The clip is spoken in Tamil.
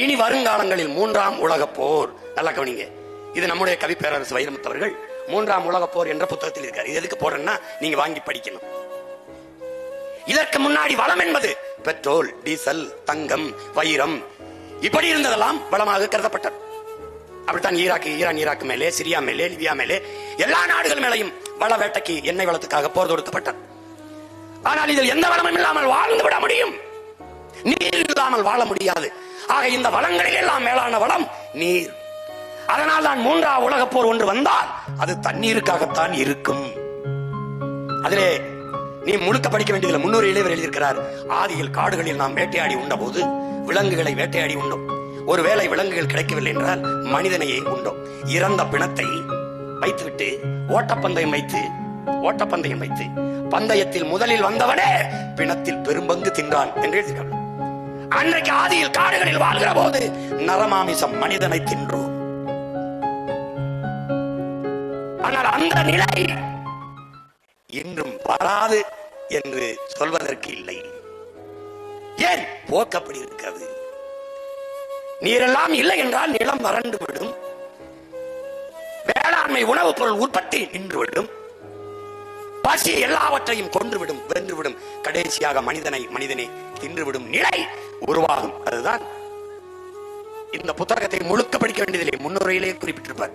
இனி வருங்காலங்களில் மூன்றாம் உலக போர், நல்லா கவனிங்க, இது நம்முடைய கவி பேரரசு வைரமுத்தவர்கள் மூன்றாம் உலக போர் என்ற புத்தகத்தில் இருக்காரு. இது எதுக்கு போறேன்னா நீங்க வாங்கி படிக்கணும். இதற்கு முன்னாடி வளம் என்பது பெட்ரோல், டீசல், தங்கம், வைரம் இப்படி இருந்ததெல்லாம் வளமாக கருதப்பட்டது. அப்படித்தான் ஈரான் ஈராக் மேலே, சிரியா மேலே, லிபியா மேலே, எல்லா நாடுகள் மேலையும் வள வேட்டைக்கு எண்ணெய் வளத்துக்காக போர் தொடுக்கப்பட்டது. ஆனால் இதில் எந்த வளமும் இல்லாமல் வாழ்ந்து விட முடியும், நீர் இல்லாமல் வாழ முடியாது. ஆக இந்த வளங்களில் எல்லாம் மேலான வளம் நீர். அதனால் தான் மூன்றாம் உலக போர் ஒன்று வந்தால் அது தண்ணீருக்காகத்தான் இருக்கும். அதிலே நீ முழுக்க படிக்க வேண்டியதில்லை. முன்னூறு இவர் எழுதியிருக்கிறார். ஆதியில் காடுகளில் நாம் வேட்டையாடி உண்ட போது விலங்குகளை வேட்டையாடி உண்டோம். ஒருவேளை விலங்குகள் கிடைக்கவில்லை என்றால் மனிதனையே உண்டோம். இறந்த பிணத்தை வைத்துவிட்டு ஓட்டப்பந்தயம் வைத்து பந்தயத்தில் முதலில் வந்தவனே பிணத்தில் பெரும்பங்கு தின்றான் என்று எழுதியிருக்கிறார். அன்றைக்கு ஆதியில் காடுகளில் வாழ்கிற போது நரமாமிசம் மனிதனை தின்றோம். ஆனால் அந்த நிலை இன்றும் வராது என்று சொல்வதற்கு இல்லை. ஏன்? போக்கப்படி இருக்கிறது. நீரெல்லாம் இல்லை என்றால் நிலம் வறண்டு விடும், வேளாண்மை உணவுப் பொருள் உற்பத்தி நின்றுவிடும், பசி எல்லாவற்றையும் கொன்றுவிடும், வென்றுவிடும், கடைசியாக மனிதனை தின்றுவிடும் நிலை உருவாகும். அதுதான் இந்த புத்தகத்தை முழுக்க படிக்க வேண்டியதில்லை, முன்னுரையிலே குறிப்பிட்டிருப்பார்.